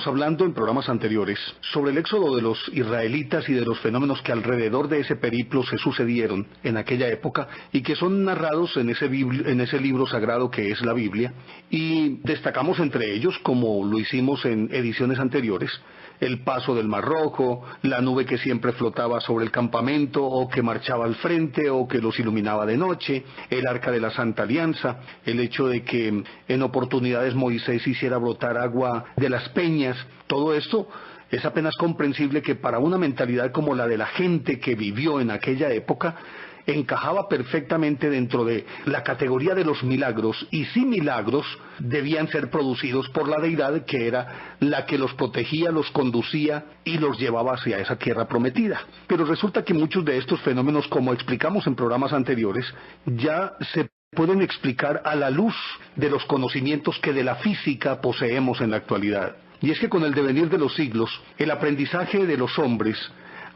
Hablando en programas anteriores sobre el éxodo de los israelitas y de los fenómenos que alrededor de ese periplo se sucedieron en aquella época y que son narrados en ese libro sagrado que es la Biblia, y destacamos entre ellos, como lo hicimos en ediciones anteriores, el paso del Mar Rojo, la nube que siempre flotaba sobre el campamento o que marchaba al frente o que los iluminaba de noche, el Arca de la Santa Alianza, el hecho de que en oportunidades Moisés hiciera brotar agua de las peñas. Todo esto es apenas comprensible que para una mentalidad como la de la gente que vivió en aquella época, encajaba perfectamente dentro de la categoría de los milagros, y si milagros debían ser producidos por la deidad que era la que los protegía, los conducía y los llevaba hacia esa tierra prometida. Pero resulta que muchos de estos fenómenos, como explicamos en programas anteriores, ya se pueden explicar a la luz de los conocimientos que de la física poseemos en la actualidad. Y es que con el devenir de los siglos, el aprendizaje de los hombres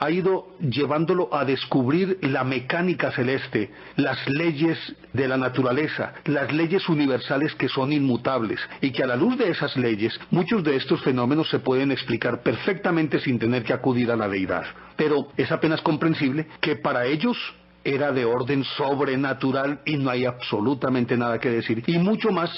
ha ido llevándolo a descubrir la mecánica celeste, las leyes de la naturaleza, las leyes universales que son inmutables, y que a la luz de esas leyes, muchos de estos fenómenos se pueden explicar perfectamente sin tener que acudir a la deidad. Pero es apenas comprensible que para ellos era de orden sobrenatural y no hay absolutamente nada que decir, y mucho más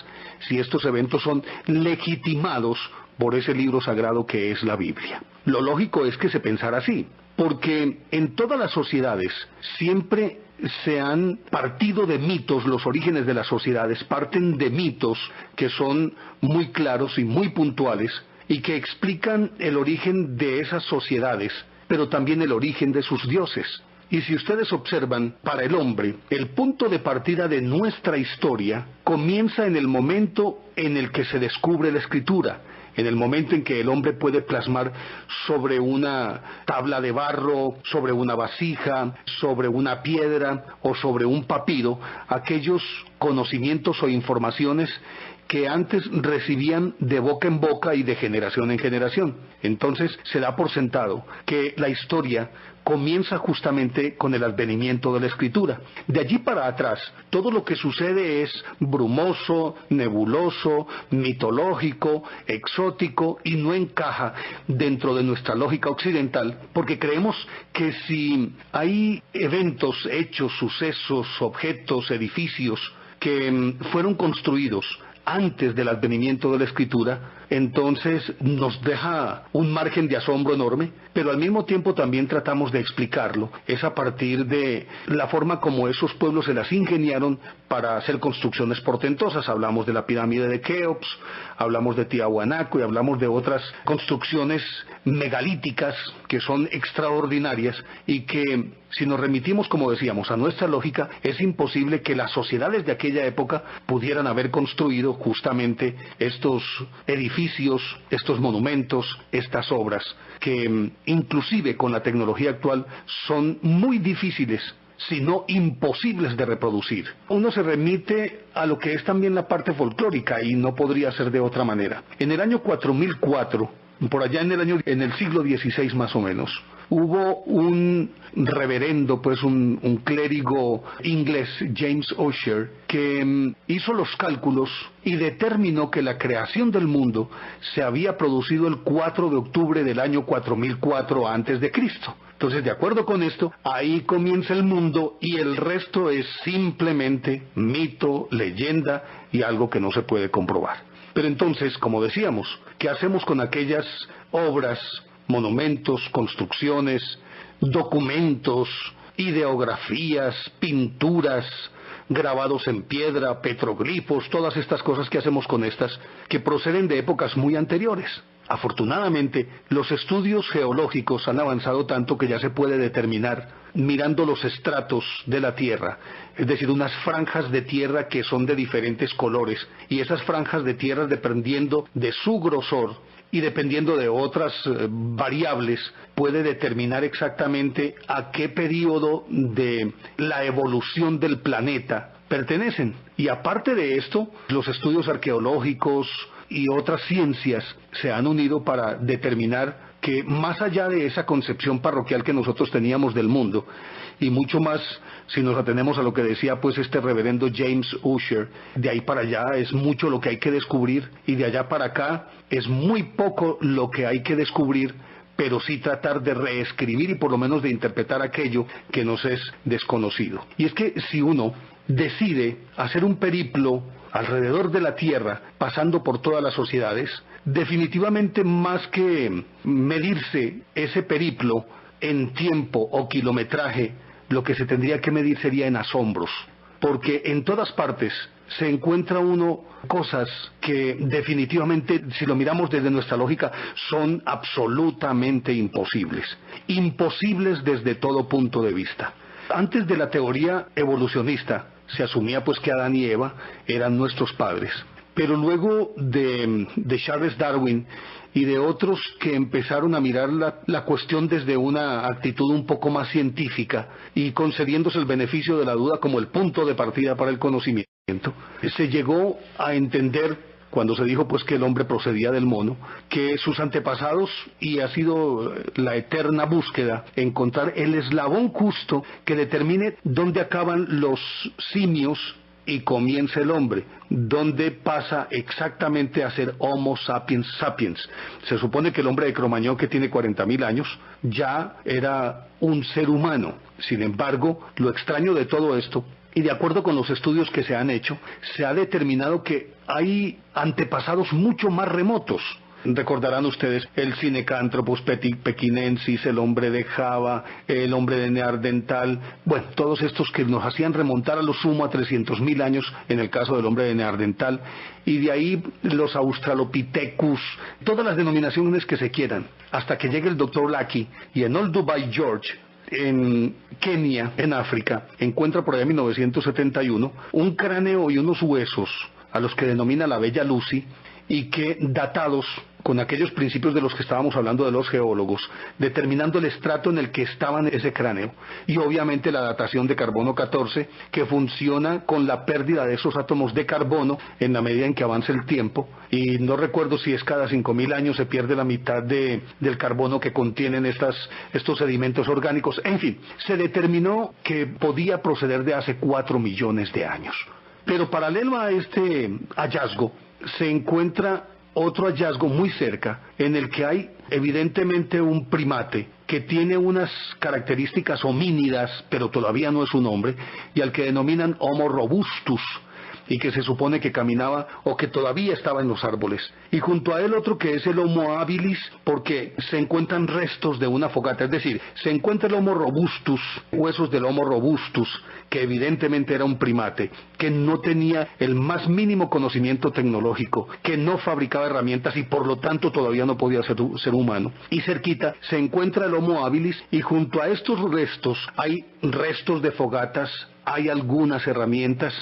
si estos eventos son legitimados por ese libro sagrado que es la Biblia. Lo lógico es que se pensara así, porque en todas las sociedades siempre se han partido de mitos. Los orígenes de las sociedades parten de mitos que son muy claros y muy puntuales y que explican el origen de esas sociedades, pero también el origen de sus dioses. Y si ustedes observan, para el hombre, el punto de partida de nuestra historia comienza en el momento en el que se descubre la Escritura, en el momento en que el hombre puede plasmar sobre una tabla de barro, sobre una vasija, sobre una piedra o sobre un papiro, aquellos conocimientos o informaciones que antes recibían de boca en boca y de generación en generación. Entonces se da por sentado que la historia comienza justamente con el advenimiento de la Escritura. De allí para atrás, todo lo que sucede es brumoso, nebuloso, mitológico, exótico, y no encaja dentro de nuestra lógica occidental, porque creemos que si hay eventos, hechos, sucesos, objetos, edificios que fueron construidos antes del advenimiento de la Escritura, entonces nos deja un margen de asombro enorme, pero al mismo tiempo también tratamos de explicarlo. Es a partir de la forma como esos pueblos se las ingeniaron para hacer construcciones portentosas. Hablamos de la pirámide de Keops, hablamos de Tiahuanaco y hablamos de otras construcciones megalíticas que son extraordinarias y que, si nos remitimos, como decíamos, a nuestra lógica, es imposible que las sociedades de aquella época pudieran haber construido justamente estos edificios, estos monumentos, estas obras, que inclusive con la tecnología actual son muy difíciles, si no imposibles de reproducir. Uno se remite a lo que es también la parte folclórica y no podría ser de otra manera. En el año 4004, por allá en el siglo XVI más o menos, hubo un reverendo, un clérigo inglés, James Ussher, que hizo los cálculos y determinó que la creación del mundo se había producido el 4 de octubre del año 4004 antes de Cristo. Entonces, de acuerdo con esto, ahí comienza el mundo y el resto es simplemente mito, leyenda y algo que no se puede comprobar. Pero entonces, como decíamos, ¿qué hacemos con aquellas obras, monumentos, construcciones, documentos, ideografías, pinturas, grabados en piedra, petroglifos, todas estas cosas? ¿Qué hacemos con estas que proceden de épocas muy anteriores? Afortunadamente, los estudios geológicos han avanzado tanto que ya se puede determinar, mirando los estratos de la Tierra, es decir, unas franjas de tierra que son de diferentes colores, y esas franjas de tierra, dependiendo de su grosor y dependiendo de otras variables, puede determinar exactamente a qué periodo de la evolución del planeta pertenecen. Y aparte de esto, los estudios arqueológicos y otras ciencias se han unido para determinar que más allá de esa concepción parroquial que nosotros teníamos del mundo, y mucho más si nos atenemos a lo que decía pues este reverendo James Ussher. De ahí para allá es mucho lo que hay que descubrir, y de allá para acá es muy poco lo que hay que descubrir, pero sí tratar de reescribir y por lo menos de interpretar aquello que nos es desconocido. Y es que si uno decide hacer un periplo alrededor de la Tierra, pasando por todas las sociedades, definitivamente más que medirse ese periplo en tiempo o kilometraje, lo que se tendría que medir sería en asombros, porque en todas partes se encuentra uno cosas que definitivamente, si lo miramos desde nuestra lógica, son absolutamente imposibles. Imposibles desde todo punto de vista. Antes de la teoría evolucionista, se asumía pues que Adán y Eva eran nuestros padres. Pero luego de Charles Darwin y de otros que empezaron a mirar la cuestión desde una actitud un poco más científica y concediéndose el beneficio de la duda como el punto de partida para el conocimiento, se llegó a entender, cuando se dijo pues que el hombre procedía del mono, que sus antepasados, y ha sido la eterna búsqueda, encontrar el eslabón justo que determine dónde acaban los simios y comienza el hombre, donde pasa exactamente a ser Homo sapiens sapiens. Se supone que el hombre de Cro-Magnon, que tiene 40.000 años, ya era un ser humano. Sin embargo, lo extraño de todo esto, y de acuerdo con los estudios que se han hecho, se ha determinado que hay antepasados mucho más remotos. Recordarán ustedes el Sinecánthropus pekinensis, el hombre de Java, el hombre de Neandertal, bueno, todos estos que nos hacían remontar a lo sumo a 300.000 años en el caso del hombre de Neandertal, y de ahí los Australopithecus, todas las denominaciones que se quieran, hasta que llegue el doctor Lackey y en Old Dubai George, en Kenia, en África, encuentra por allá en 1971 un cráneo y unos huesos a los que denomina la Bella Lucy, y que datados con aquellos principios de los que estábamos hablando de los geólogos, determinando el estrato en el que estaba ese cráneo, y obviamente la datación de carbono 14, que funciona con la pérdida de esos átomos de carbono en la medida en que avanza el tiempo, y no recuerdo si es cada 5.000 años se pierde la mitad del carbono que contienen estos sedimentos orgánicos. En fin, se determinó que podía proceder de hace 4 millones de años. Pero paralelo a este hallazgo, se encuentra otro hallazgo muy cerca, en el que hay evidentemente un primate que tiene unas características homínidas, pero todavía no es un hombre, y al que denominan Homo robustus, y que se supone que caminaba o que todavía estaba en los árboles. Y junto a él otro que es el Homo habilis, porque se encuentran restos de una fogata, es decir, se encuentra el Homo robustus, huesos del Homo robustus, que evidentemente era un primate, que no tenía el más mínimo conocimiento tecnológico, que no fabricaba herramientas y por lo tanto todavía no podía ser humano. Y cerquita se encuentra el Homo habilis, y junto a estos restos hay restos de fogatas, hay algunas herramientas,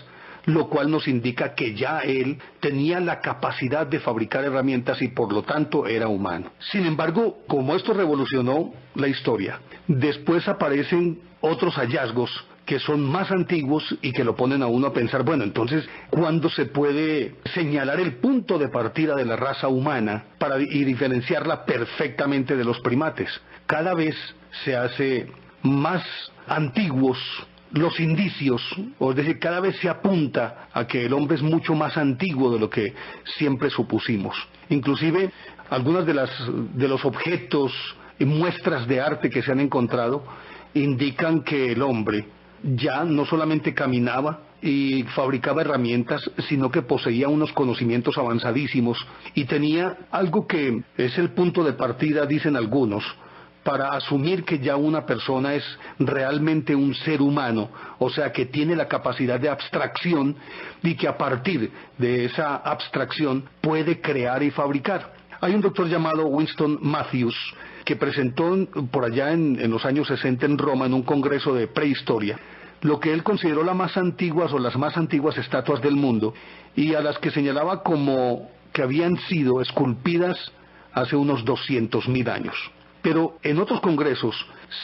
lo cual nos indica que ya él tenía la capacidad de fabricar herramientas y por lo tanto era humano. Sin embargo, como esto revolucionó la historia, después aparecen otros hallazgos que son más antiguos y que lo ponen a uno a pensar, bueno, entonces, ¿cuándo se puede señalar el punto de partida de la raza humana y diferenciarla perfectamente de los primates? Cada vez se hace más antiguos los indicios, o es decir, cada vez se apunta a que el hombre es mucho más antiguo de lo que siempre supusimos. Inclusive, algunas de los objetos y muestras de arte que se han encontrado indican que el hombre ya no solamente caminaba y fabricaba herramientas, sino que poseía unos conocimientos avanzadísimos y tenía algo que es el punto de partida, dicen algunos, para asumir que ya una persona es realmente un ser humano, o sea que tiene la capacidad de abstracción y que a partir de esa abstracción puede crear y fabricar. Hay un doctor llamado Winston Matthews que presentó por allá en los años 60 en Roma, en un congreso de prehistoria, lo que él consideró las más antiguas estatuas del mundo, y a las que señalaba como que habían sido esculpidas hace unos 200.000 años. Pero en otros congresos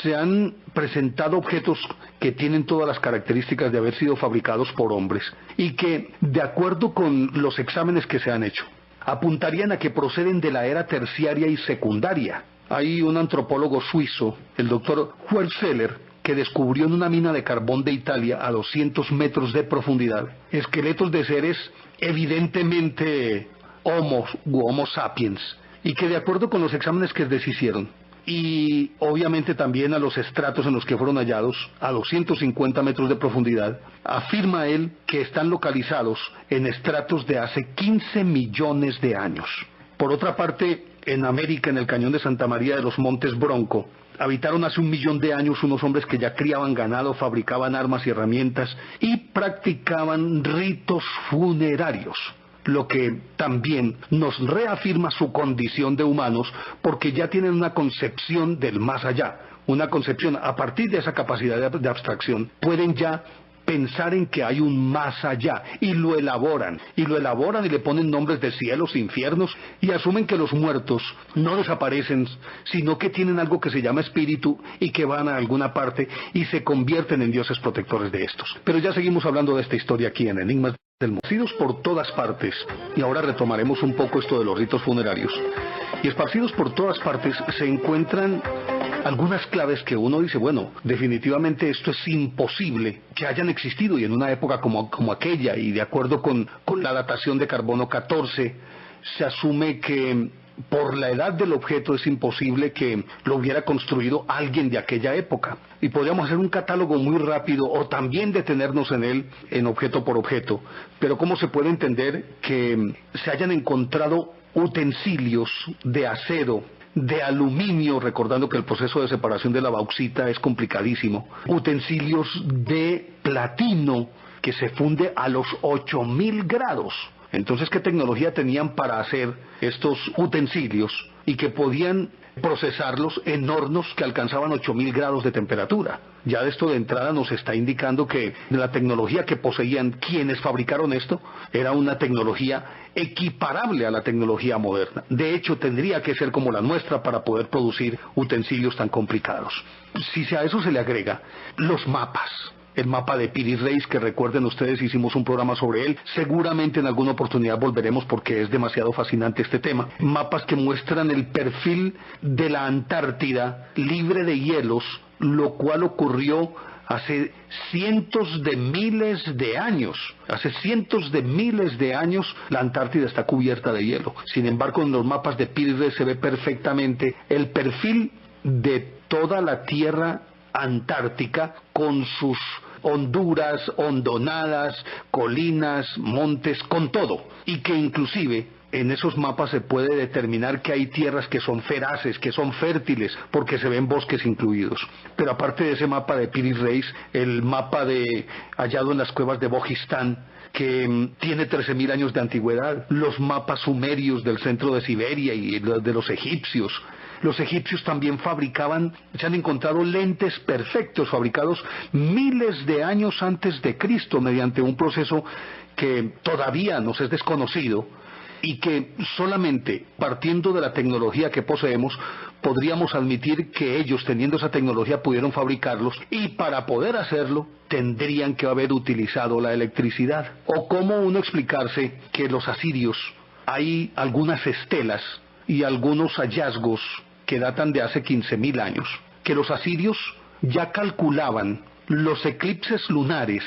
se han presentado objetos que tienen todas las características de haber sido fabricados por hombres y que, de acuerdo con los exámenes que se han hecho, apuntarían a que proceden de la era terciaria y secundaria. Hay un antropólogo suizo, el doctor Huerzeler, que descubrió en una mina de carbón de Italia a 200 metros de profundidad esqueletos de seres evidentemente Homo sapiens, y que de acuerdo con los exámenes que les hicieron, y obviamente también a los estratos en los que fueron hallados a 250 metros de profundidad, afirma él que están localizados en estratos de hace 15 millones de años. Por otra parte, en América, en el cañón de Santa María de los Montes Bronco, habitaron hace 1 millón de años unos hombres que ya criaban ganado, fabricaban armas y herramientas y practicaban ritos funerarios, lo que también nos reafirma su condición de humanos, porque ya tienen una concepción del más allá, una concepción a partir de esa capacidad de abstracción, pueden ya pensar en que hay un más allá, y lo elaboran y le ponen nombres de cielos, infiernos, y asumen que los muertos no desaparecen, sino que tienen algo que se llama espíritu y que van a alguna parte y se convierten en dioses protectores de estos. Pero ya seguimos hablando de esta historia aquí en Enigmas del Mundo. Esparcidos por todas partes, y ahora retomaremos un poco esto de los ritos funerarios, y esparcidos por todas partes se encuentran algunas claves que uno dice, bueno, definitivamente esto es imposible que hayan existido, y en una época como aquella, y de acuerdo con la datación de carbono 14, se asume que por la edad del objeto es imposible que lo hubiera construido alguien de aquella época. Y podríamos hacer un catálogo muy rápido o también detenernos en él, en objeto por objeto. Pero ¿cómo se puede entender que se hayan encontrado utensilios de acero, de aluminio, recordando que el proceso de separación de la bauxita es complicadísimo, utensilios de platino que se funde a los 8000 grados? Entonces, ¿qué tecnología tenían para hacer estos utensilios y que podían procesarlos en hornos que alcanzaban 8000 grados de temperatura? Ya de esto de entrada nos está indicando que la tecnología que poseían quienes fabricaron esto era una tecnología equiparable a la tecnología moderna. De hecho, tendría que ser como la nuestra para poder producir utensilios tan complicados. Si a eso se le agrega los mapas, el mapa de Piri Reis, que recuerden ustedes, hicimos un programa sobre él, seguramente en alguna oportunidad volveremos porque es demasiado fascinante este tema. Mapas que muestran el perfil de la Antártida libre de hielos, lo cual ocurrió hace cientos de miles de años. Hace cientos de miles de años la Antártida está cubierta de hielo. Sin embargo, en los mapas de Piri Reis se ve perfectamente el perfil de toda la Tierra Antártica con sus honduras, hondonadas, colinas, montes, con todo, y que inclusive en esos mapas se puede determinar que hay tierras que son feraces, que son fértiles, porque se ven bosques incluidos. Pero aparte de ese mapa de Piri Reis, el mapa hallado en las cuevas de Bojistán, que tiene 13.000 años de antigüedad, los mapas sumerios del centro de Siberia y de los egipcios. Los egipcios también fabricaban, se han encontrado lentes perfectos fabricados miles de años antes de Cristo mediante un proceso que todavía nos es desconocido, y que solamente partiendo de la tecnología que poseemos podríamos admitir que ellos, teniendo esa tecnología, pudieron fabricarlos, y para poder hacerlo tendrían que haber utilizado la electricidad. O cómo uno explicarse que los asirios, hay algunas estelas y algunos hallazgos que datan de hace 15.000 años, que los asirios ya calculaban los eclipses lunares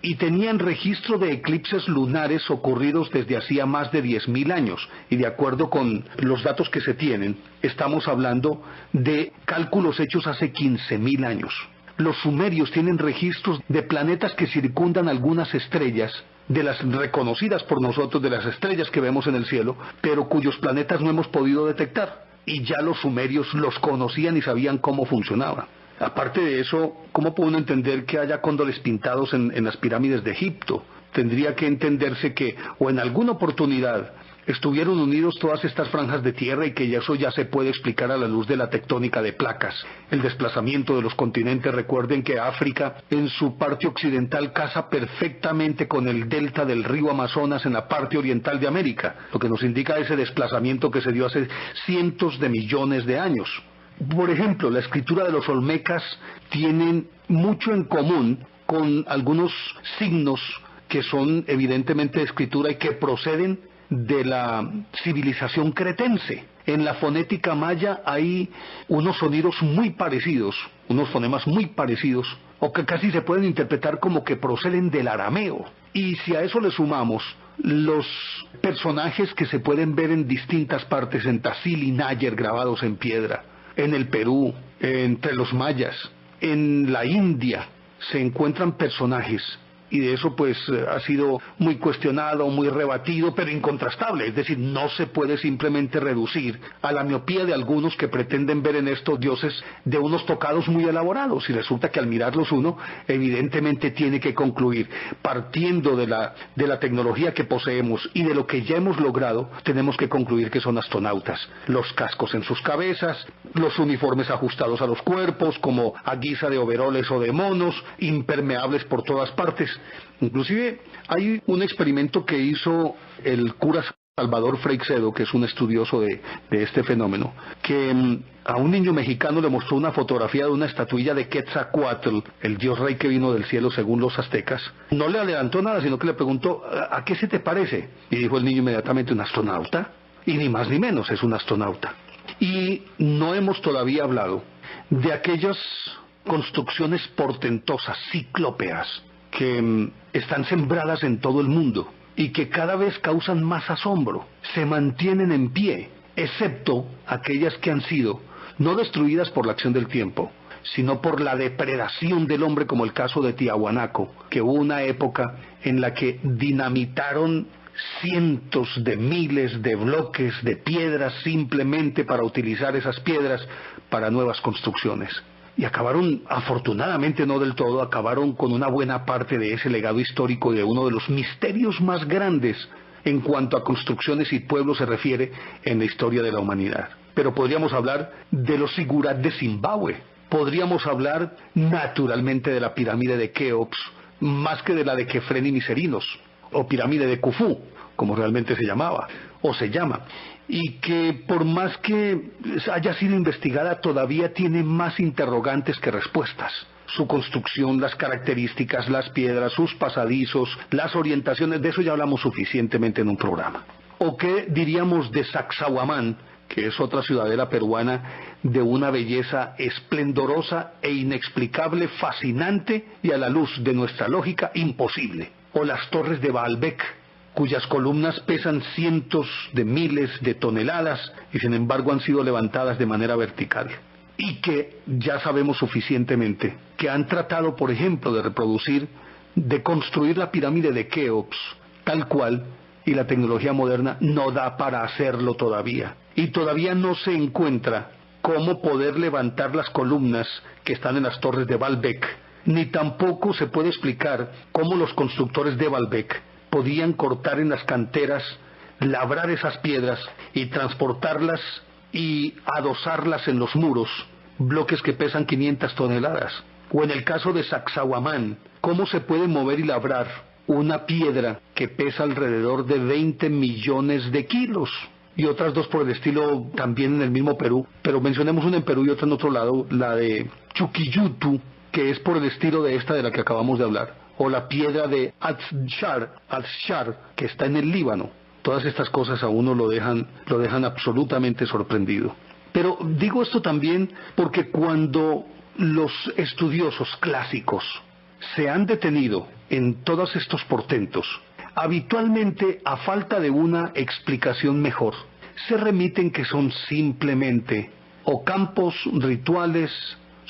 y tenían registro de eclipses lunares ocurridos desde hacía más de 10.000 años, y de acuerdo con los datos que se tienen, estamos hablando de cálculos hechos hace 15.000 años. Los sumerios tienen registros de planetas que circundan algunas estrellas, de las reconocidas por nosotros, de las estrellas que vemos en el cielo, pero cuyos planetas no hemos podido detectar, y ya los sumerios los conocían y sabían cómo funcionaban. Aparte de eso, ¿cómo puede uno entender que haya cóndores pintados en las pirámides de Egipto? Tendría que entenderse que, o en alguna oportunidad, estuvieron unidos todas estas franjas de tierra, y que eso ya se puede explicar a la luz de la tectónica de placas, el desplazamiento de los continentes. Recuerden que África en su parte occidental casa perfectamente con el delta del río Amazonas en la parte oriental de América, lo que nos indica ese desplazamiento que se dio hace cientos de millones de años. Por ejemplo, la escritura de los olmecas tienen mucho en común con algunos signos que son evidentemente de escritura y que proceden de la civilización cretense. En la fonética maya hay unos sonidos muy parecidos, unos fonemas muy parecidos, o que casi se pueden interpretar como que proceden del arameo. Y si a eso le sumamos los personajes que se pueden ver en distintas partes, en Tassili y Nayer grabados en piedra, en el Perú, entre los mayas, en la India, se encuentran personajes, y de eso pues ha sido muy cuestionado, muy rebatido, pero incontrastable. Es decir, no se puede simplemente reducir a la miopía de algunos que pretenden ver en estos dioses de unos tocados muy elaborados, y resulta que al mirarlos uno evidentemente tiene que concluir, partiendo de la tecnología que poseemos y de lo que ya hemos logrado, tenemos que concluir que son astronautas. Los cascos en sus cabezas, los uniformes ajustados a los cuerpos como a guisa de overoles o de monos, impermeables por todas partes. Inclusive hay un experimento que hizo el cura Salvador Freixedo, que es un estudioso de este fenómeno, que a un niño mexicano le mostró una fotografía de una estatuilla de Quetzalcóatl, el dios rey que vino del cielo según los aztecas. No le adelantó nada, sino que le preguntó, ¿a qué se te parece? Y dijo el niño inmediatamente, ¿un astronauta? Y ni más ni menos, es un astronauta. Y no hemos todavía hablado de aquellas construcciones portentosas, ciclópeas, que están sembradas en todo el mundo y que cada vez causan más asombro, se mantienen en pie, excepto aquellas que han sido no destruidas por la acción del tiempo, sino por la depredación del hombre, como el caso de Tiahuanaco, que hubo una época en la que dinamitaron cientos de miles de bloques de piedras simplemente para utilizar esas piedras para nuevas construcciones. Y acabaron, afortunadamente no del todo, acabaron con una buena parte de ese legado histórico de uno de los misterios más grandes en cuanto a construcciones y pueblos se refiere en la historia de la humanidad. Pero podríamos hablar de los sigurat de Zimbabue, podríamos hablar naturalmente de la pirámide de Keops, más que de la de Kefren y Miserinos, o pirámide de Khufu, como realmente se llamaba, o se llama, y que por más que haya sido investigada todavía tiene más interrogantes que respuestas. Su construcción, las características, las piedras, sus pasadizos, las orientaciones, de eso ya hablamos suficientemente en un programa. ¿O qué diríamos de Sacsayhuamán, que es otra ciudadela peruana de una belleza esplendorosa e inexplicable, fascinante y a la luz de nuestra lógica imposible? O las torres de Baalbek, cuyas columnas pesan cientos de miles de toneladas y sin embargo han sido levantadas de manera vertical, y que ya sabemos suficientemente que han tratado, por ejemplo, de construir la pirámide de Keops tal cual, y la tecnología moderna no da para hacerlo todavía, y todavía no se encuentra cómo poder levantar las columnas que están en las torres de Baalbek, ni tampoco se puede explicar cómo los constructores de Baalbek podían cortar en las canteras, labrar esas piedras y transportarlas y adosarlas en los muros, bloques que pesan 500 toneladas. O en el caso de Sacsayhuamán, ¿cómo se puede mover y labrar una piedra que pesa alrededor de 20 millones de kilos? Y otras dos por el estilo también en el mismo Perú, pero mencionemos una en Perú y otra en otro lado, la de Chuquillutu, que es por el estilo de esta de la que acabamos de hablar, o la piedra de Al-Shar, que está en el Líbano. Todas estas cosas a uno lo dejan absolutamente sorprendido. Pero digo esto también porque cuando los estudiosos clásicos se han detenido en todos estos portentos, habitualmente, a falta de una explicación mejor, se remiten que son simplemente o campos rituales,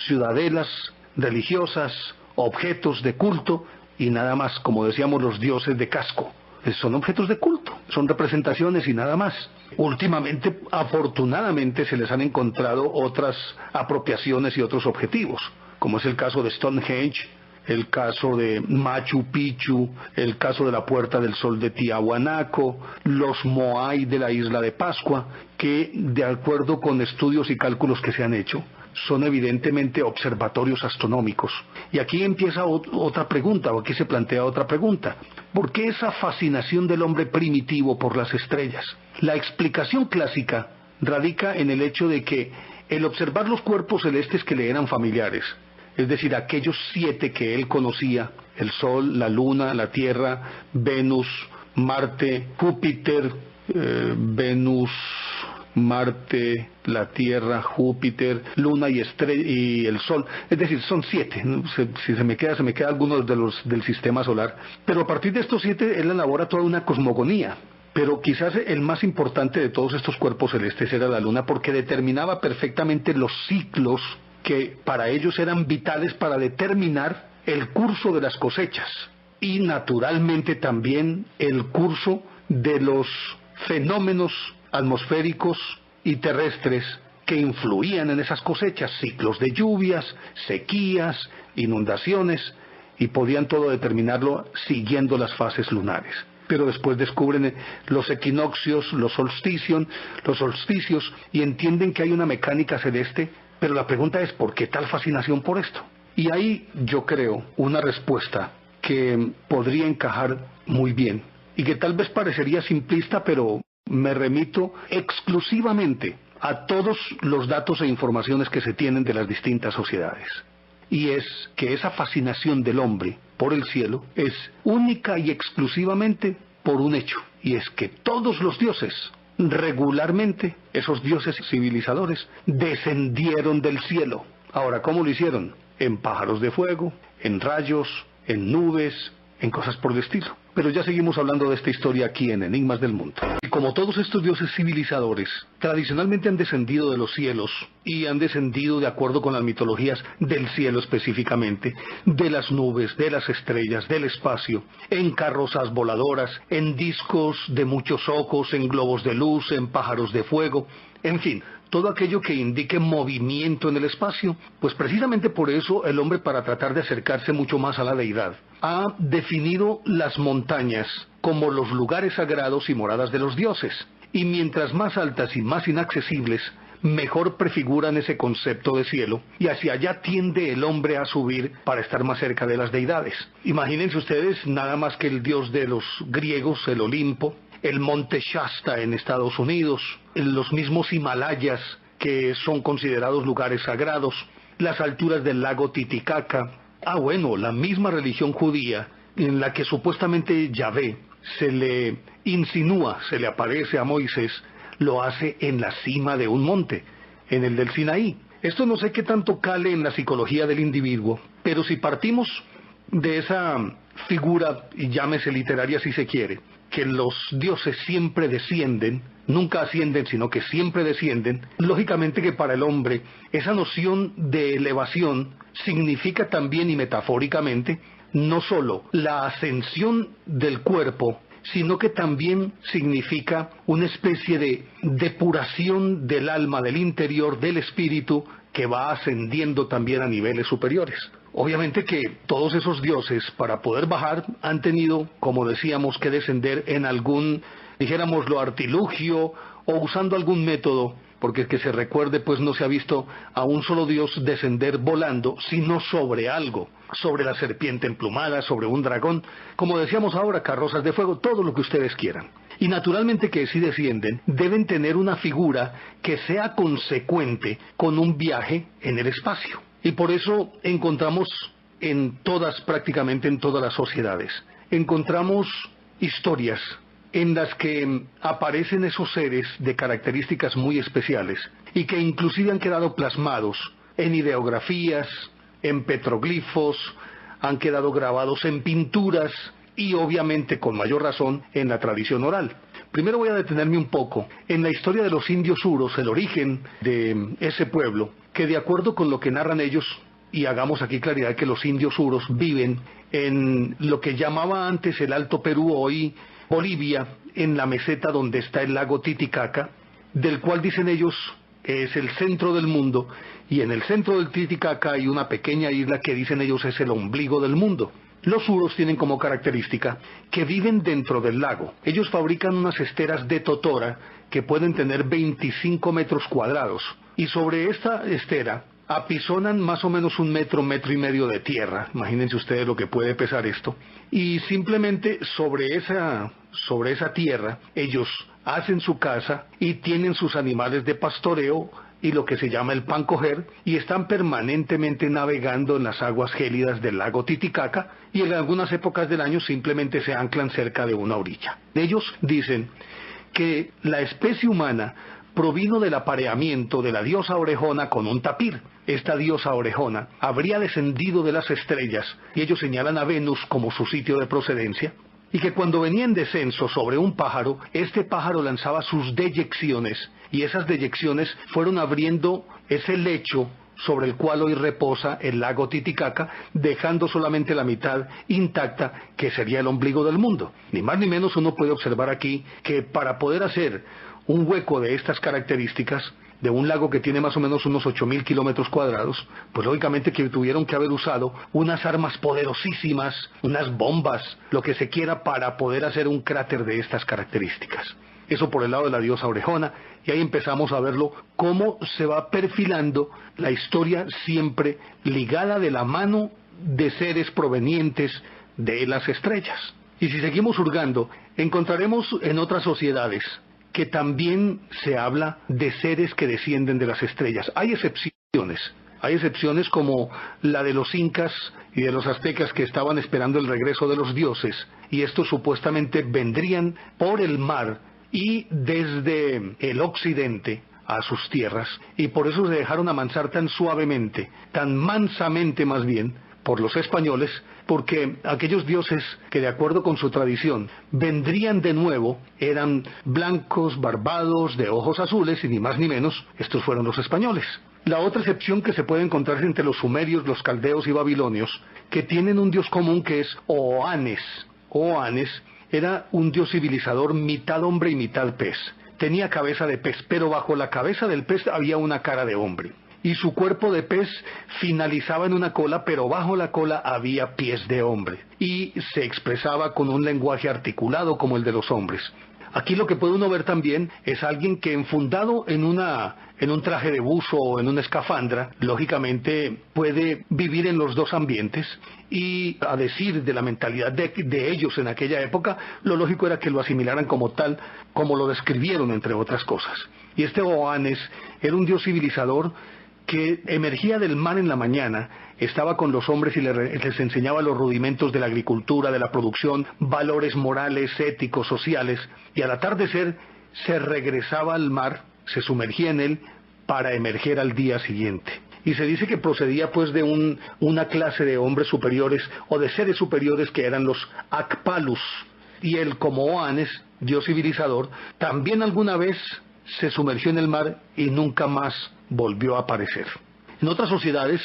ciudadelas religiosas, objetos de culto y nada más, como decíamos los dioses de casco. Son objetos de culto, son representaciones y nada más. Últimamente, afortunadamente, se les han encontrado otras apropiaciones y otros objetivos, como es el caso de Stonehenge, el caso de Machu Picchu, el caso de la Puerta del Sol de Tiahuanaco, los Moai de la Isla de Pascua, que de acuerdo con estudios y cálculos que se han hecho, son evidentemente observatorios astronómicos. Y aquí empieza otra pregunta, o aquí se plantea otra pregunta. ¿Por qué esa fascinación del hombre primitivo por las estrellas? La explicación clásica radica en el hecho de que el observar los cuerpos celestes que le eran familiares, es decir, aquellos 7 que él conocía, el Sol, la Luna, la Tierra, Venus, Marte, Júpiter, Venus, Marte, la Tierra, Júpiter, Luna y el Sol. Es decir, son 7. Si se me queda algunos del sistema solar. Pero a partir de estos 7, él elabora toda una cosmogonía. Pero quizás el más importante de todos estos cuerpos celestes era la Luna, porque determinaba perfectamente los ciclos que para ellos eran vitales para determinar el curso de las cosechas. Y naturalmente también el curso de los fenómenos atmosféricos y terrestres que influían en esas cosechas, ciclos de lluvias, sequías, inundaciones, y podían todo determinarlo siguiendo las fases lunares. Pero después descubren los equinoccios, los solsticios, y entienden que hay una mecánica celeste, pero la pregunta es, ¿por qué tal fascinación por esto? Y ahí yo creo una respuesta que podría encajar muy bien, y que tal vez parecería simplista, pero me remito exclusivamente a todos los datos e informaciones que se tienen de las distintas sociedades. Y es que esa fascinación del hombre por el cielo es única y exclusivamente por un hecho, y es que todos los dioses, regularmente, esos dioses civilizadores, descendieron del cielo. Ahora, ¿cómo lo hicieron? En pájaros de fuego, en rayos, en nubes, en cosas por el estilo. Pero ya seguimos hablando de esta historia aquí en Enigmas del Mundo. Y como todos estos dioses civilizadores, tradicionalmente han descendido de los cielos, y han descendido de acuerdo con las mitologías del cielo específicamente, de las nubes, de las estrellas, del espacio, en carrozas voladoras, en discos de muchos ojos, en globos de luz, en pájaros de fuego, en fin, todo aquello que indique movimiento en el espacio. Pues precisamente por eso el hombre, para tratar de acercarse mucho más a la deidad, ha definido las montañas como los lugares sagrados y moradas de los dioses. Y mientras más altas y más inaccesibles, mejor prefiguran ese concepto de cielo, y hacia allá tiende el hombre a subir para estar más cerca de las deidades. Imagínense ustedes nada más que el dios de los griegos, el Olimpo, el monte Shasta en Estados Unidos, los mismos Himalayas, que son considerados lugares sagrados, las alturas del lago Titicaca. La misma religión judía, en la que supuestamente Yahvé se le insinúa, se le aparece a Moisés, lo hace en la cima de un monte, en el del Sinaí. Esto no sé qué tanto cale en la psicología del individuo, pero si partimos de esa figura, y llámese literaria si se quiere, que los dioses siempre descienden, nunca ascienden, sino que siempre descienden, lógicamente que para el hombre esa noción de elevación significa también, y metafóricamente, no solo la ascensión del cuerpo, sino que también significa una especie de depuración del alma, del interior, del espíritu, que va ascendiendo también a niveles superiores. Obviamente que todos esos dioses, para poder bajar, han tenido, como decíamos, que descender en algún, dijéramoslo, artilugio, o usando algún método, porque que se recuerde, pues no se ha visto a un solo dios descender volando, sino sobre algo, sobre la serpiente emplumada, sobre un dragón, como decíamos ahora, carrozas de fuego, todo lo que ustedes quieran. Y naturalmente que si descienden, deben tener una figura que sea consecuente con un viaje en el espacio. Y por eso encontramos prácticamente en todas las sociedades, encontramos historias en las que aparecen esos seres de características muy especiales y que inclusive han quedado plasmados en ideografías, en petroglifos, han quedado grabados en pinturas y obviamente con mayor razón en la tradición oral. Primero voy a detenerme un poco en la historia de los indios Huros, el origen de ese pueblo, que de acuerdo con lo que narran ellos, y hagamos aquí claridad que los indios Huros viven en lo que llamaba antes el Alto Perú, hoy Bolivia, en la meseta donde está el lago Titicaca, del cual dicen ellos es el centro del mundo, y en el centro del Titicaca hay una pequeña isla que dicen ellos es el ombligo del mundo. Los Huros tienen como característica que viven dentro del lago. Ellos fabrican unas esteras de totora que pueden tener 25 metros cuadrados, y sobre esta estera apisonan más o menos 1 metro, 1,5 metros de tierra. Imagínense ustedes lo que puede pesar esto. Y simplemente sobre esa tierra ellos hacen su casa y tienen sus animales de pastoreo y lo que se llama el pan coger, y están permanentemente navegando en las aguas gélidas del lago Titicaca, y en algunas épocas del año simplemente se anclan cerca de una orilla. Ellos dicen que la especie humana provino del apareamiento de la diosa Orejona con un tapir. Esta diosa Orejona habría descendido de las estrellas, y ellos señalan a Venus como su sitio de procedencia, y que cuando venía en descenso sobre un pájaro, este pájaro lanzaba sus deyecciones, y esas deyecciones fueron abriendo ese lecho sobre el cual hoy reposa el lago Titicaca, dejando solamente la mitad intacta, que sería el ombligo del mundo. Ni más ni menos uno puede observar aquí que para poder hacer un hueco de estas características, de un lago que tiene más o menos unos 8.000 kilómetros cuadrados, pues lógicamente que tuvieron que haber usado unas armas poderosísimas, unas bombas, lo que se quiera, para poder hacer un cráter de estas características. Eso por el lado de la diosa Orejona, y ahí empezamos a verlo cómo se va perfilando la historia siempre ligada de la mano de seres provenientes de las estrellas. Y si seguimos hurgando, encontraremos en otras sociedades que también se habla de seres que descienden de las estrellas. Hay excepciones como la de los incas y de los aztecas, que estaban esperando el regreso de los dioses, y estos supuestamente vendrían por el mar y desde el occidente a sus tierras, y por eso se dejaron amansar tan suavemente, tan mansamente más bien, por los españoles, porque aquellos dioses que, de acuerdo con su tradición, vendrían de nuevo, eran blancos, barbados, de ojos azules, y ni más ni menos, estos fueron los españoles. La otra excepción que se puede encontrar es entre los sumerios, los caldeos y babilonios, que tienen un dios común que es Oannes. Oannes era un dios civilizador mitad hombre y mitad pez. Tenía cabeza de pez, pero bajo la cabeza del pez había una cara de hombre. Y su cuerpo de pez finalizaba en una cola, pero bajo la cola había pies de hombre. Y se expresaba con un lenguaje articulado como el de los hombres. Aquí lo que puede uno ver también es alguien que, enfundado en un traje de buzo o en una escafandra, lógicamente puede vivir en los dos ambientes. Y a decir de la mentalidad de ellos en aquella época, lo lógico era que lo asimilaran como tal, como lo describieron, entre otras cosas. Y este Oannes era un dios civilizador que emergía del mar en la mañana, estaba con los hombres y les enseñaba los rudimentos de la agricultura, de la producción, valores morales, éticos, sociales, y al atardecer se regresaba al mar, se sumergía en él para emerger al día siguiente. Y se dice que procedía pues de una clase de hombres superiores o de seres superiores que eran los Akpalus, y él, como Oannes, dios civilizador, también alguna vez se sumergió en el mar y nunca más volvió a aparecer. En otras sociedades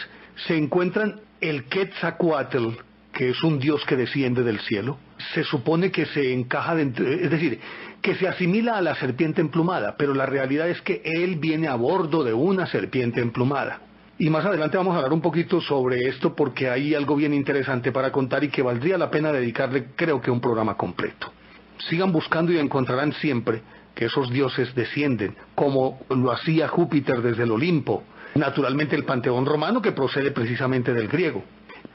se encuentran el Quetzalcóatl, que es un dios que desciende del cielo. Se supone que se encaja dentro, es decir, que se asimila a la serpiente emplumada, pero la realidad es que él viene a bordo de una serpiente emplumada. Y más adelante vamos a hablar un poquito sobre esto, porque hay algo bien interesante para contar y que valdría la pena dedicarle, creo que, un programa completo. Sigan buscando y encontrarán siempre que esos dioses descienden, como lo hacía Júpiter desde el Olimpo. Naturalmente el panteón romano, que procede precisamente del griego.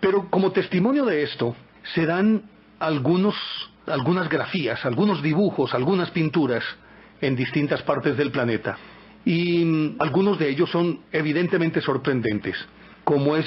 Pero como testimonio de esto, se dan algunas grafías, algunos dibujos, algunas pinturas en distintas partes del planeta. Y algunos de ellos son evidentemente sorprendentes, como es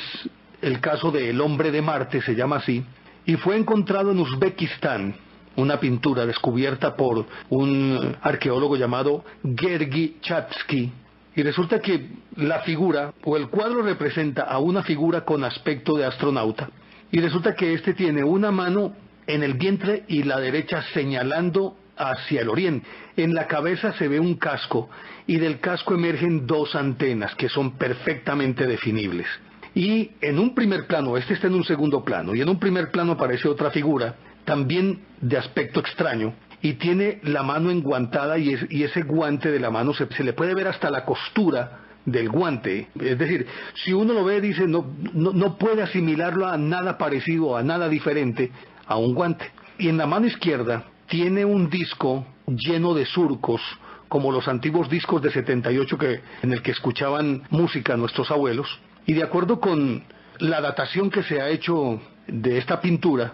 el caso del hombre de Marte, se llama así, y fue encontrado en Uzbekistán, una pintura descubierta por un arqueólogo llamado Gergi Chatsky, y resulta que la figura o el cuadro representa a una figura con aspecto de astronauta, y resulta que este tiene una mano en el vientre y la derecha señalando hacia el oriente. En la cabeza se ve un casco, y del casco emergen dos antenas que son perfectamente definibles. Y en un primer plano, este está en un segundo plano, y en un primer plano aparece otra figura también de aspecto extraño, y tiene la mano enguantada, y ese guante de la mano se le puede ver hasta la costura del guante. Es decir, si uno lo ve, dice, no puede asimilarlo a nada parecido, a nada diferente a un guante. Y en la mano izquierda tiene un disco lleno de surcos, como los antiguos discos de 78 en el que escuchaban música nuestros abuelos. Y de acuerdo con la datación que se ha hecho de esta pintura,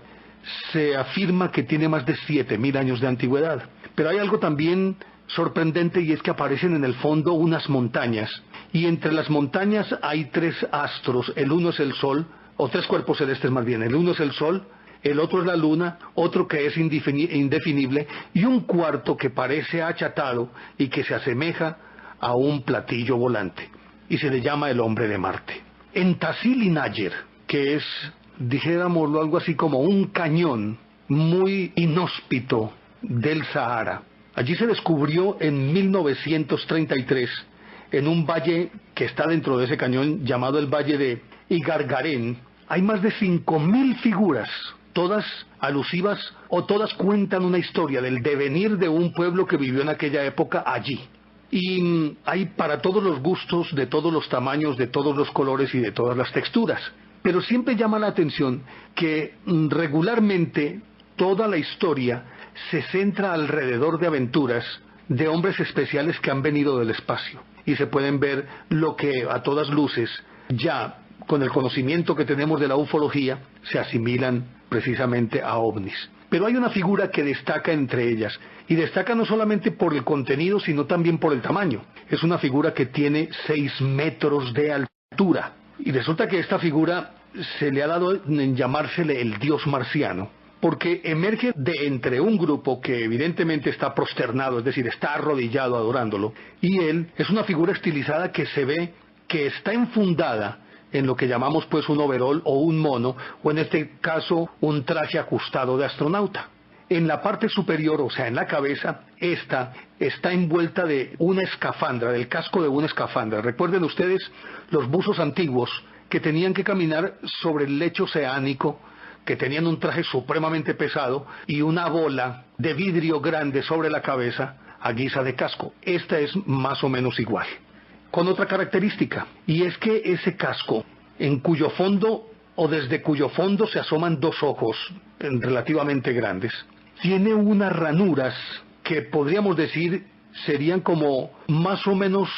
se afirma que tiene más de 7.000 años de antigüedad. Pero hay algo también sorprendente, y es que aparecen en el fondo unas montañas, y entre las montañas hay tres astros. El uno es el Sol, o tres cuerpos celestes más bien. El uno es el Sol, el otro es la luna, otro que es indefinible, y un cuarto que parece achatado y que se asemeja a un platillo volante, y se le llama el hombre de Marte. En Tassili N'Ajjer, que es, dijéramoslo, algo así como un cañón muy inhóspito del Sahara, allí se descubrió en 1933, en un valle que está dentro de ese cañón llamado el Valle de Igargarén, hay más de 5.000 figuras, todas alusivas o todas cuentan una historia del devenir de un pueblo que vivió en aquella época allí. Y hay para todos los gustos, de todos los tamaños, de todos los colores y de todas las texturas. Pero siempre llama la atención que regularmente toda la historia se centra alrededor de aventuras de hombres especiales que han venido del espacio. Y se pueden ver lo que a todas luces, ya con el conocimiento que tenemos de la ufología, se asimilan precisamente a ovnis. Pero hay una figura que destaca entre ellas, y destaca no solamente por el contenido, sino también por el tamaño. Es una figura que tiene 6 metros de altura. Y resulta que esta figura se le ha dado en llamársele el dios marciano, porque emerge de entre un grupo que evidentemente está prosternado, es decir, está arrodillado adorándolo, y él es una figura estilizada que se ve que está enfundada en lo que llamamos pues un overol o un mono, o en este caso un traje ajustado de astronauta. En la parte superior, o sea en la cabeza, esta está envuelta de una escafandra, del casco de una escafandra. Recuerden ustedes los buzos antiguos que tenían que caminar sobre el lecho oceánico, que tenían un traje supremamente pesado y una bola de vidrio grande sobre la cabeza a guisa de casco. Esta es más o menos igual, con otra característica, y es que ese casco, en cuyo fondo o desde cuyo fondo se asoman 2 ojos relativamente grandes, tiene unas ranuras que podríamos decir serían como más o menos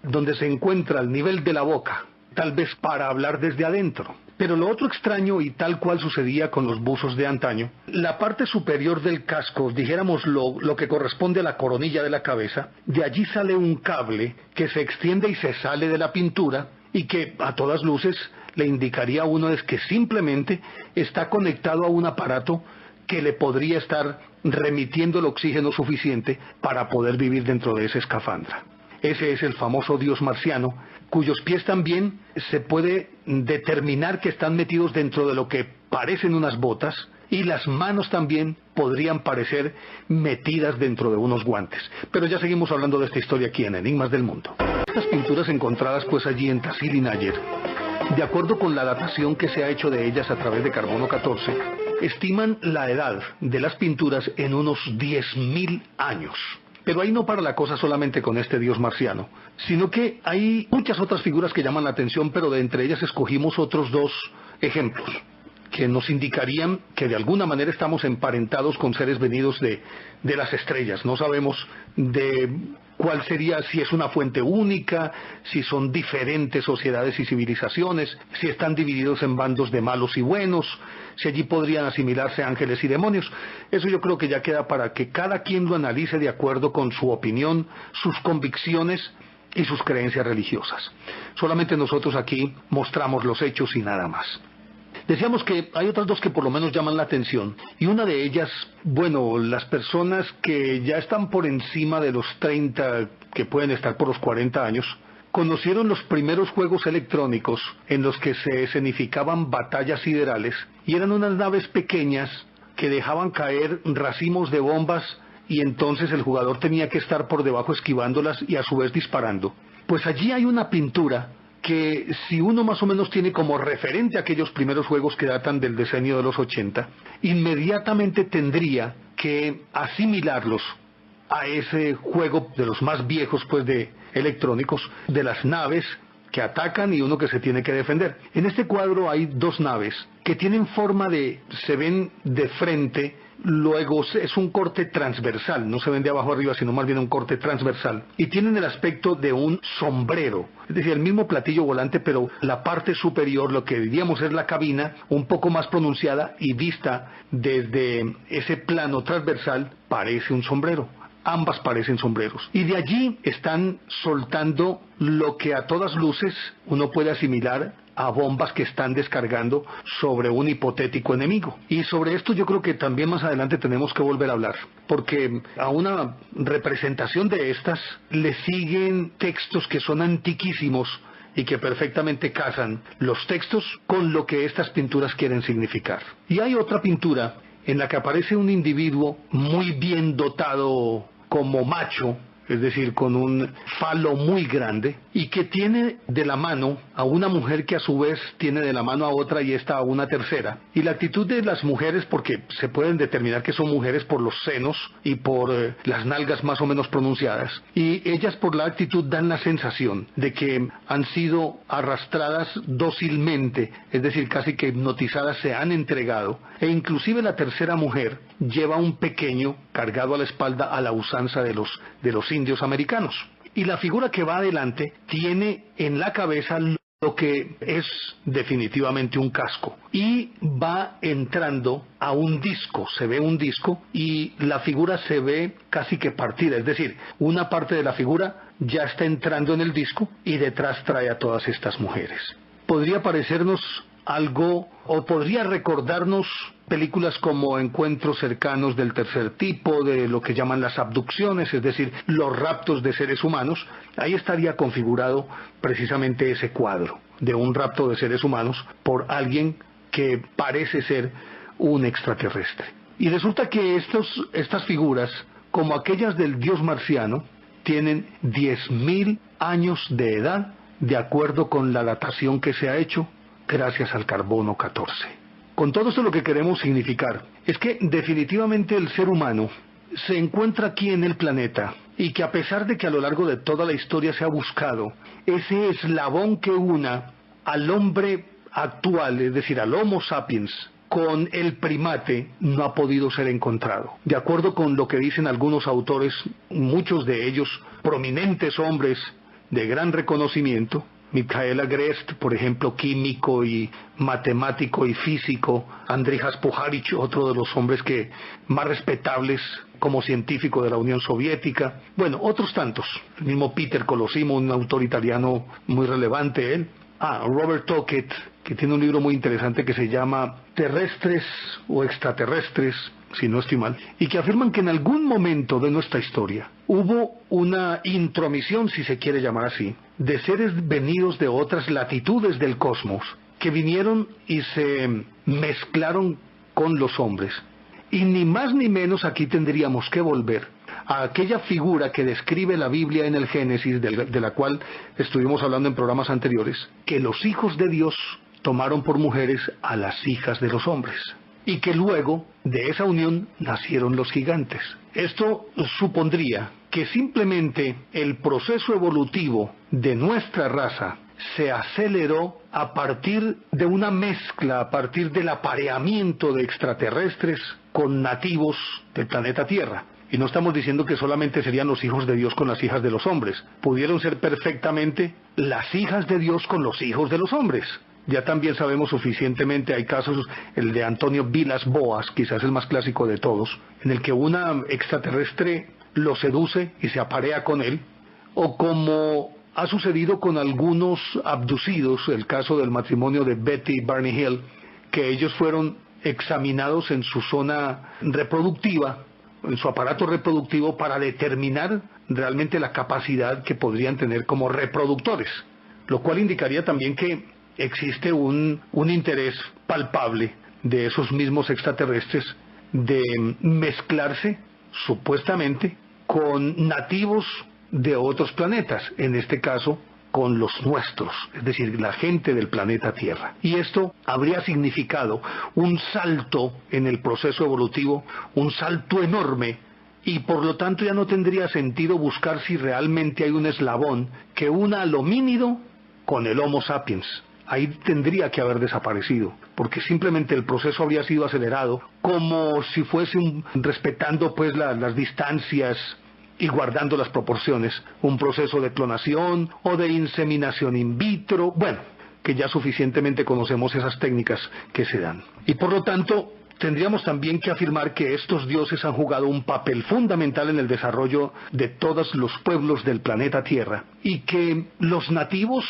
donde se encuentra el nivel de la boca, tal vez para hablar desde adentro. Pero lo otro extraño, y tal cual sucedía con los buzos de antaño, la parte superior del casco, dijéramos lo que corresponde a la coronilla de la cabeza, de allí sale un cable que se extiende y se sale de la pintura, y que a todas luces le indicaría a uno es que simplemente está conectado a un aparato que le podría estar remitiendo el oxígeno suficiente para poder vivir dentro de esa escafandra. Ese es el famoso dios marciano, cuyos pies también se puede determinar que están metidos dentro de lo que parecen unas botas, y las manos también podrían parecer metidas dentro de unos guantes. Pero ya seguimos hablando de esta historia aquí en Enigmas del Mundo. Estas pinturas encontradas pues allí en Tassili N'Ajjer, de acuerdo con la datación que se ha hecho de ellas a través de carbono 14, estiman la edad de las pinturas en unos 10.000 años. Pero ahí no para la cosa solamente con este dios marciano, sino que hay muchas otras figuras que llaman la atención, pero de entre ellas escogimos otros 2 ejemplos que nos indicarían que de alguna manera estamos emparentados con seres venidos de las estrellas. No sabemos de cuál sería, si es una fuente única, si son diferentes sociedades y civilizaciones, si están divididos en bandos de malos y buenos, si allí podrían asimilarse ángeles y demonios. Eso yo creo que ya queda para que cada quien lo analice de acuerdo con su opinión, sus convicciones y sus creencias religiosas. Solamente nosotros aquí mostramos los hechos y nada más. Decíamos que hay otras 2 que por lo menos llaman la atención, y una de ellas, bueno, las personas que ya están por encima de los 30, que pueden estar por los 40 años, conocieron los primeros juegos electrónicos en los que se escenificaban batallas siderales, y eran unas naves pequeñas que dejaban caer racimos de bombas, y entonces el jugador tenía que estar por debajo esquivándolas y a su vez disparando. Pues allí hay una pintura que, si uno más o menos tiene como referente aquellos primeros juegos que datan del decenio de los 80, inmediatamente tendría que asimilarlos a ese juego de los más viejos pues de electrónicos, de las naves que atacan y uno que se tiene que defender. En este cuadro hay 2 naves que tienen forma de, se ven de frente, luego es un corte transversal, no se ven de abajo arriba, sino más bien un corte transversal, y tienen el aspecto de un sombrero, es decir, el mismo platillo volante, pero la parte superior, lo que diríamos es la cabina, un poco más pronunciada y vista desde ese plano transversal, parece un sombrero. ambas parecen sombreros. Y de allí están soltando lo que a todas luces uno puede asimilar a bombas que están descargando sobre un hipotético enemigo. Y sobre esto yo creo que también más adelante tenemos que volver a hablar, porque a una representación de estas le siguen textos que son antiquísimos y que perfectamente casan los textos con lo que estas pinturas quieren significar. Y hay otra pintura en la que aparece un individuo muy bien dotado como macho, es decir, con un falo muy grande, y que tiene de la mano a una mujer que a su vez tiene de la mano a otra y esta a una tercera. Y la actitud de las mujeres, porque se pueden determinar que son mujeres por los senos y por las nalgas más o menos pronunciadas, y ellas por la actitud dan la sensación de que han sido arrastradas dócilmente, es decir, casi que hipnotizadas, se han entregado, e inclusive la tercera mujer lleva un pequeño cargado a la espalda a la usanza de los indios americanos. Y la figura que va adelante tiene en la cabeza lo que es definitivamente un casco, y va entrando a un disco, se ve un disco y la figura se ve casi que partida, es decir, una parte de la figura ya está entrando en el disco y detrás trae a todas estas mujeres. Podría parecernos algo, o podría recordarnos películas como Encuentros cercanos del tercer tipo, de lo que llaman las abducciones, es decir, los raptos de seres humanos. Ahí estaría configurado precisamente ese cuadro de un rapto de seres humanos por alguien que parece ser un extraterrestre. Y resulta que estas figuras, como aquellas del dios marciano, tienen 10.000 años de edad, de acuerdo con la datación que se ha hecho gracias al carbono 14. Con todo esto lo que queremos significar es que definitivamente el ser humano se encuentra aquí en el planeta, y que a pesar de que a lo largo de toda la historia se ha buscado ese eslabón que una al hombre actual, es decir, al Homo sapiens, con el primate, no ha podido ser encontrado. De acuerdo con lo que dicen algunos autores, muchos de ellos prominentes hombres de gran reconocimiento, Michael Agrest, por ejemplo, químico y matemático y físico, Andrija Puharich, otro de los hombres que más respetables como científico de la Unión Soviética, bueno, otros tantos, el mismo Peter Colosimo, un autor italiano muy relevante, él, Robert Tocket, que tiene un libro muy interesante que se llama Terrestres o Extraterrestres, si no estoy mal, y que afirman que en algún momento de nuestra historia hubo una intromisión, si se quiere llamar así, de seres venidos de otras latitudes del cosmos, que vinieron y se mezclaron con los hombres. Y ni más ni menos aquí tendríamos que volver a aquella figura que describe la Biblia en el Génesis, de la cual estuvimos hablando en programas anteriores, que los hijos de Dios tomaron por mujeres a las hijas de los hombres, y que luego de esa unión nacieron los gigantes. Esto supondría que simplemente el proceso evolutivo de nuestra raza se aceleró a partir de una mezcla, a partir del apareamiento de extraterrestres con nativos del planeta Tierra. Y no estamos diciendo que solamente serían los hijos de Dios con las hijas de los hombres. Pudieron ser perfectamente las hijas de Dios con los hijos de los hombres. Ya también sabemos suficientemente, hay casos, el de Antonio Vilas Boas, quizás el más clásico de todos, en el que una extraterrestre lo seduce y se aparea con él, o como ha sucedido con algunos abducidos, el caso del matrimonio de Betty y Barney Hill, que ellos fueron examinados en su zona reproductiva, en su aparato reproductivo, para determinar realmente la capacidad que podrían tener como reproductores, lo cual indicaría también que existe un interés palpable de esos mismos extraterrestres de mezclarse, supuestamente, con nativos de otros planetas, en este caso con los nuestros, es decir, la gente del planeta Tierra. Y esto habría significado un salto en el proceso evolutivo, un salto enorme, y por lo tanto ya no tendría sentido buscar si realmente hay un eslabón que una al homínido con el Homo sapiens. Ahí tendría que haber desaparecido, porque simplemente el proceso habría sido acelerado, como si fuese respetando pues las distancias y guardando las proporciones, un proceso de clonación o de inseminación in vitro, bueno, que ya suficientemente conocemos esas técnicas que se dan. Y por lo tanto, tendríamos también que afirmar que estos dioses han jugado un papel fundamental en el desarrollo de todos los pueblos del planeta Tierra y que los nativos,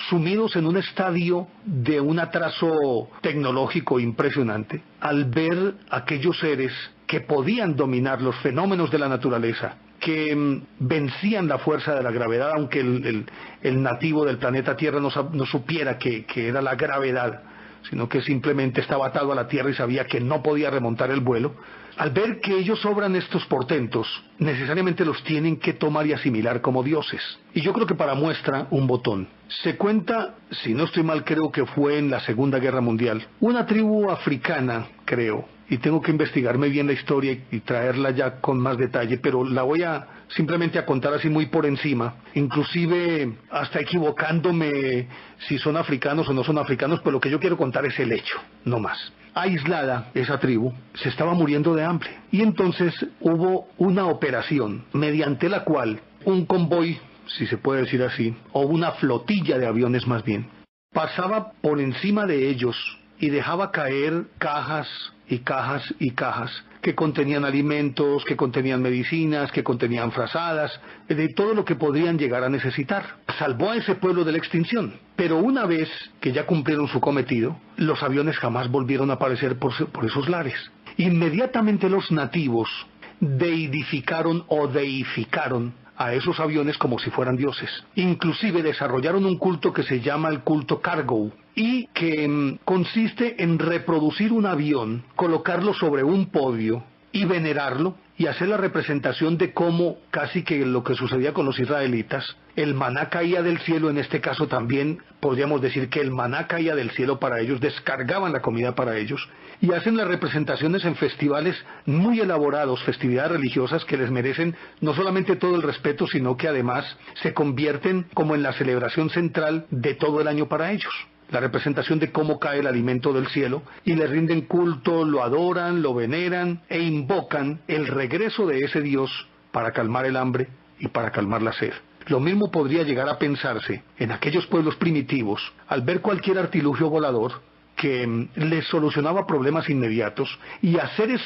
sumidos en un estadio de un atraso tecnológico impresionante, al ver aquellos seres que podían dominar los fenómenos de la naturaleza, que vencían la fuerza de la gravedad, aunque el nativo del planeta Tierra no supiera que era la gravedad, sino que simplemente estaba atado a la Tierra y sabía que no podía remontar el vuelo. Al ver que ellos obran estos portentos, necesariamente los tienen que tomar y asimilar como dioses. Y yo creo que para muestra un botón. Se cuenta, si no estoy mal, creo que fue en la Segunda Guerra Mundial, una tribu africana, creo, y tengo que investigarme bien la historia y traerla ya con más detalle, pero la voy a simplemente a contar así muy por encima, inclusive hasta equivocándome si son africanos o no son africanos, pero lo que yo quiero contar es el hecho, no más. Aislada, esa tribu se estaba muriendo de hambre y entonces hubo una operación mediante la cual un convoy, si se puede decir así, o una flotilla de aviones más bien, pasaba por encima de ellos y dejaba caer cajas y cajas y cajas que contenían alimentos, que contenían medicinas, que contenían frazadas, de todo lo que podrían llegar a necesitar. Salvó a ese pueblo de la extinción, pero una vez que ya cumplieron su cometido, los aviones jamás volvieron a aparecer por esos lares. Inmediatamente los nativos deidificaron o deificaron a esos aviones como si fueran dioses. Inclusive desarrollaron un culto que se llama el culto cargo y que consiste en reproducir un avión, colocarlo sobre un podio y venerarlo y hacer la representación de cómo, casi que lo que sucedía con los israelitas, el maná caía del cielo. En este caso también podríamos decir que el maná caía del cielo para ellos, descargaban la comida para ellos, y hacen las representaciones en festivales muy elaborados, festividades religiosas que les merecen no solamente todo el respeto, sino que además se convierten como en la celebración central de todo el año para ellos. La representación de cómo cae el alimento del cielo, y le rinden culto, lo adoran, lo veneran e invocan el regreso de ese Dios para calmar el hambre y para calmar la sed. Lo mismo podría llegar a pensarse en aquellos pueblos primitivos, al ver cualquier artilugio volador que les solucionaba problemas inmediatos, y a seres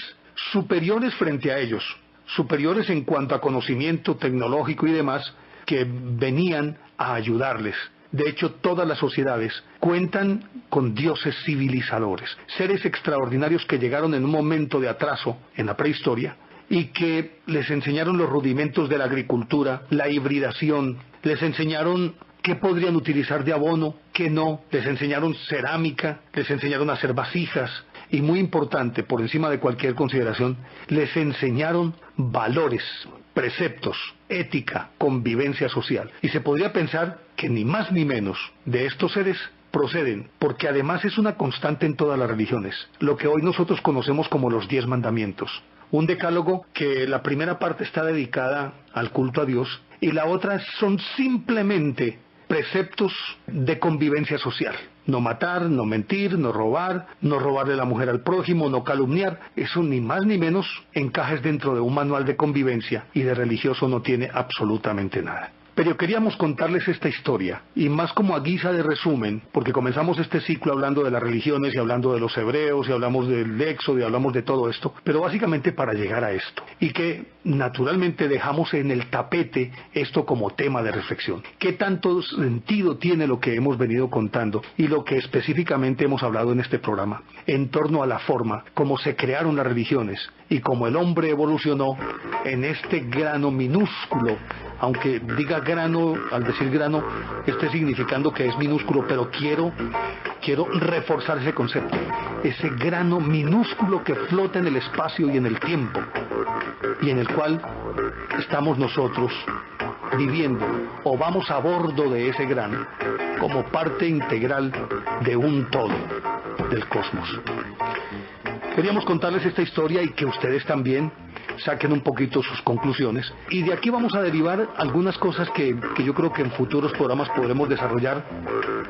superiores frente a ellos, superiores en cuanto a conocimiento tecnológico y demás, que venían a ayudarles. De hecho, todas las sociedades cuentan con dioses civilizadores, seres extraordinarios que llegaron en un momento de atraso en la prehistoria y que les enseñaron los rudimentos de la agricultura, la hibridación, les enseñaron qué podrían utilizar de abono, qué no, les enseñaron cerámica, les enseñaron a hacer vasijas y, muy importante, por encima de cualquier consideración, les enseñaron valores, preceptos, ética, convivencia social. Y se podría pensar que ni más ni menos de estos seres proceden, porque además es una constante en todas las religiones, lo que hoy nosotros conocemos como los 10 mandamientos. Un decálogo que la primera parte está dedicada al culto a Dios y la otra son simplemente preceptos de convivencia social. No matar, no mentir, no robarle la mujer al prójimo, no calumniar. Eso ni más ni menos encaja dentro de un manual de convivencia, y de religioso no tiene absolutamente nada. Pero queríamos contarles esta historia, y más como a guisa de resumen, porque comenzamos este ciclo hablando de las religiones y hablando de los hebreos y hablamos del Éxodo y hablamos de todo esto, pero básicamente para llegar a esto, y que naturalmente dejamos en el tapete esto como tema de reflexión. ¿Qué tanto sentido tiene lo que hemos venido contando y lo que específicamente hemos hablado en este programa en torno a la forma como se crearon las religiones y cómo el hombre evolucionó en este grano minúsculo? Aunque diga grano, al decir grano, esté significando que es minúsculo, pero quiero reforzar ese concepto. Ese grano minúsculo que flota en el espacio y en el tiempo, y en el cual estamos nosotros viviendo, o vamos a bordo de ese grano, como parte integral de un todo del cosmos. Queríamos contarles esta historia y que ustedes también saquen un poquito sus conclusiones, y de aquí vamos a derivar algunas cosas que yo creo que en futuros programas podremos desarrollar,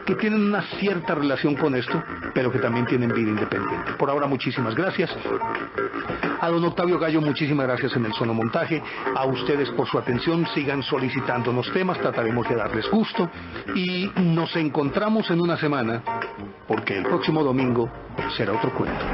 que tienen una cierta relación con esto, pero que también tienen vida independiente. Por ahora, muchísimas gracias. A don Octavio Gallo, muchísimas gracias en el sonomontaje. A ustedes por su atención. Sigan solicitándonos temas, trataremos de darles gusto, y nos encontramos en una semana, porque el próximo domingo será otro cuento.